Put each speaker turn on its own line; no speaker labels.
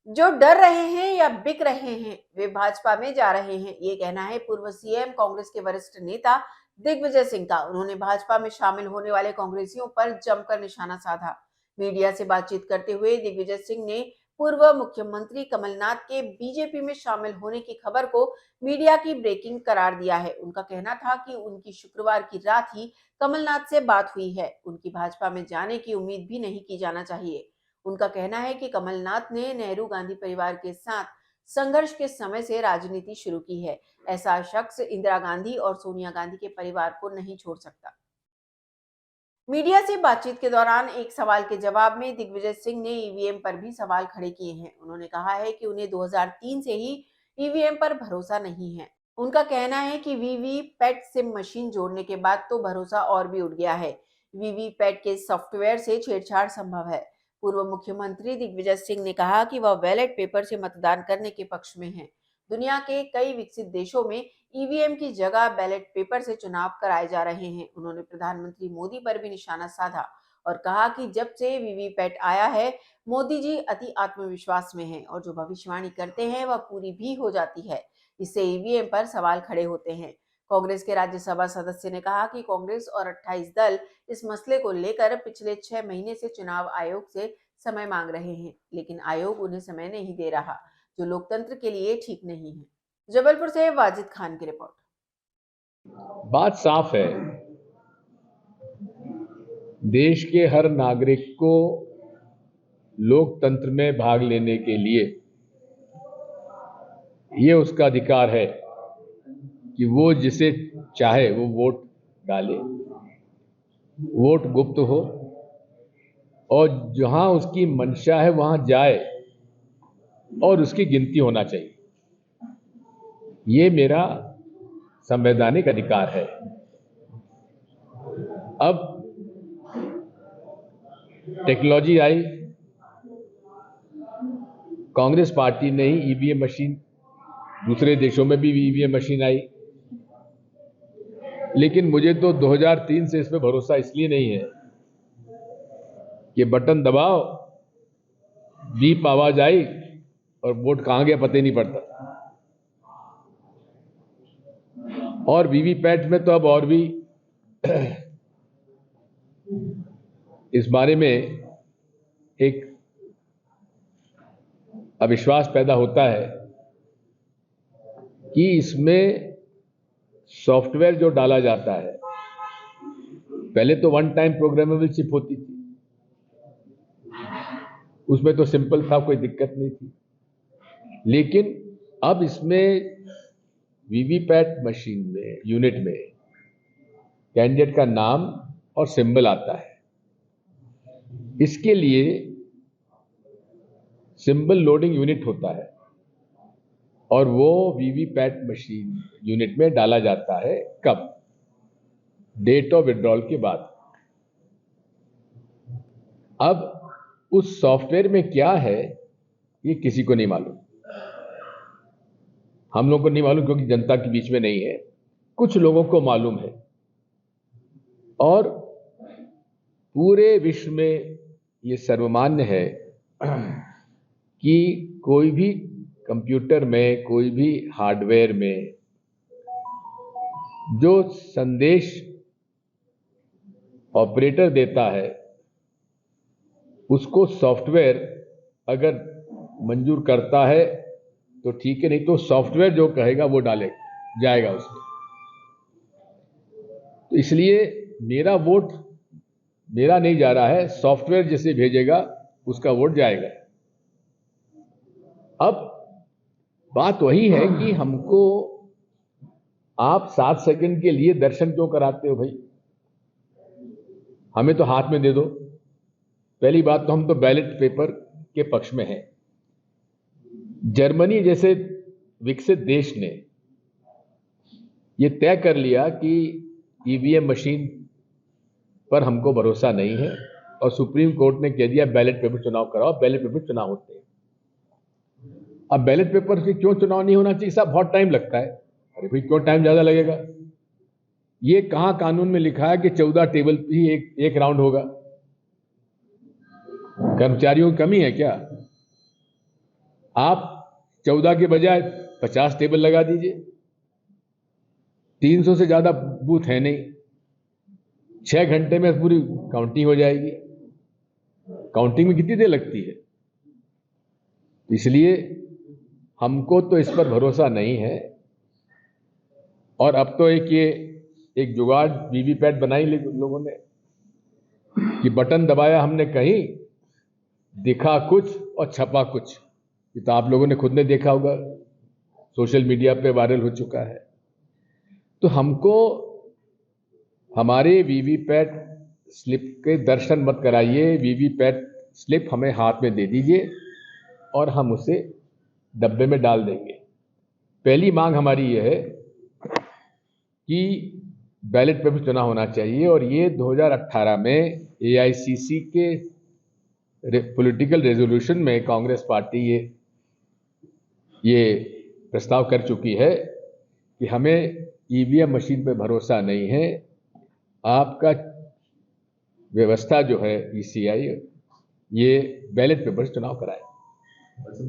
जो डर रहे हैं या बिक रहे हैं वे भाजपा में जा रहे हैं, ये कहना है पूर्व सीएम कांग्रेस के वरिष्ठ नेता दिग्विजय सिंह का। उन्होंने भाजपा में शामिल होने वाले कांग्रेसियों पर जमकर निशाना साधा। मीडिया से बातचीत करते हुए दिग्विजय सिंह ने पूर्व मुख्यमंत्री कमलनाथ के बीजेपी में शामिल होने की खबर को मीडिया की ब्रेकिंग करार दिया है। उनका कहना था कि उनकी शुक्रवार की रात ही कमलनाथ से बात हुई है, उनकी भाजपा में जाने की उम्मीद भी नहीं की जाना चाहिए। उनका कहना है कि कमलनाथ ने नेहरू गांधी परिवार के साथ संघर्ष के समय से राजनीति शुरू की है। ऐसा शख्स इंदिरा गांधी और सोनिया गांधी के परिवार को नहीं छोड़ सकता। मीडिया से बातचीत के दौरान एक सवाल के जवाब में दिग्विजय सिंह ने ईवीएम पर भी सवाल खड़े किए हैं। उन्होंने कहा है कि उन्हें 2003 से ही ईवीएम पर भरोसा नहीं है। उनका कहना है कि वीवीपैट सिम मशीन जोड़ने के बाद तो भरोसा और भी उठ गया है। वीवीपैट के सॉफ्टवेयर से छेड़छाड़ संभव है। पूर्व मुख्यमंत्री दिग्विजय सिंह ने कहा कि वह बैलेट पेपर से मतदान करने के पक्ष में है। दुनिया के कई विकसित देशों में ईवीएम की जगह बैलेट पेपर से चुनाव कराए जा रहे हैं। उन्होंने प्रधानमंत्री मोदी पर भी निशाना साधा और कहा कि जब से वीवीपैट आया है, मोदी जी अति आत्मविश्वास में हैं और जो भविष्यवाणी करते हैं वह पूरी भी हो जाती है। इससे ईवीएम पर सवाल खड़े होते हैं। कांग्रेस के राज्यसभा सदस्य ने कहा कि कांग्रेस और 28 दल इस मसले को लेकर पिछले 6 महीने से चुनाव आयोग से समय मांग रहे हैं, लेकिन आयोग उन्हें समय नहीं दे रहा, जो लोकतंत्र के लिए ठीक नहीं है। जबलपुर से वाजिद खान की रिपोर्ट।
बात साफ है, देश के हर नागरिक को लोकतंत्र में भाग लेने के लिए ये उसका अधिकार है कि वो जिसे चाहे वो वोट डाले। वोट गुप्त हो और जहां उसकी मंशा है वहां जाए और उसकी गिनती होना चाहिए। ये मेरा संवैधानिक अधिकार है। अब टेक्नोलॉजी आई, कांग्रेस पार्टी ने ही ईवीएम मशीन, दूसरे देशों में भी ईवीएम मशीन आई, लेकिन मुझे तो 2003 से इस पर भरोसा इसलिए नहीं है कि बटन दबाओ, बीप आवाज आई और वोट कहां गया पता ही नहीं पड़ता। और वीवीपैट में तो अब और भी इस बारे में एक अविश्वास पैदा होता है कि इसमें सॉफ्टवेयर जो डाला जाता है, पहले तो वन टाइम प्रोग्रामेबल चिप होती थी, उसमें तो सिंपल था, कोई दिक्कत नहीं थी। लेकिन अब इसमें वीवीपैट मशीन में, यूनिट में कैंडिडेट का नाम और सिंबल आता है। इसके लिए सिंबल लोडिंग यूनिट होता है और वो वीवीपैट मशीन यूनिट में डाला जाता है कब? डेट ऑफ विड्रॉल के बाद। अब उस सॉफ्टवेयर में क्या है ये किसी को नहीं मालूम। हम लोगों को नहीं मालूम क्योंकि जनता के बीच में नहीं है, कुछ लोगों को मालूम है। और पूरे विश्व में ये सर्वमान्य है कि कोई भी कंप्यूटर में, कोई भी हार्डवेयर में जो संदेश ऑपरेटर देता है उसको सॉफ्टवेयर अगर मंजूर करता है तो ठीक है, नहीं तो सॉफ्टवेयर जो कहेगा वो डाले जाएगा उसमें। तो इसलिए मेरा वोट मेरा नहीं जा रहा है, सॉफ्टवेयर जिसे भेजेगा उसका वोट जाएगा। अब बात वही है कि हमको आप 7 सेकंड के लिए दर्शन क्यों कराते हो भाई? हमें तो हाथ में दे दो। पहली बात तो हम तो बैलेट पेपर के पक्ष में हैं। जर्मनी जैसे विकसित देश ने यह तय कर लिया कि ईवीएम मशीन पर हमको भरोसा नहीं है और सुप्रीम कोर्ट ने कह दिया बैलेट पेपर चुनाव कराओ। बैलेट पेपर चुनाव होते हैं। अब बैलेट पेपर से क्यों चुनाव नहीं होना चाहिए साहब? बहुत टाइम लगता है। अरे भाई क्यों टाइम ज्यादा लगेगा? ये कहां कानून में लिखा है कि 14 टेबल पे ही एक राउंड होगा? कर्मचारियों की कमी है क्या? आप 14 के बजाय 50 टेबल लगा दीजिए। 300 से ज्यादा बूथ है नहीं, 6 घंटे में पूरी काउंटिंग हो जाएगी। काउंटिंग में कितनी देर लगती है? इसलिए हमको तो इस पर भरोसा नहीं है। और अब तो एक जुगाड़ वीवीपैट बनाई लोगों ने कि बटन दबाया हमने कहीं, दिखा कुछ और छपा कुछ। ये तो आप लोगों ने खुद ने देखा होगा, सोशल मीडिया पे वायरल हो चुका है। तो हमको हमारे वीवीपैट स्लिप के दर्शन मत कराइए, वीवीपैट स्लिप हमें हाथ में दे दीजिए और हम उसे डब्बे में डाल देंगे। पहली मांग हमारी यह है कि बैलेट पेपर चुनाव होना चाहिए और ये 2018 में एआईसीसी के पॉलिटिकल रेजोल्यूशन में कांग्रेस पार्टी ये प्रस्ताव कर चुकी है कि हमें ईवीएम मशीन पर भरोसा नहीं है, आपका व्यवस्था जो है ईसीआई ये बैलेट पेपर से चुनाव कराए।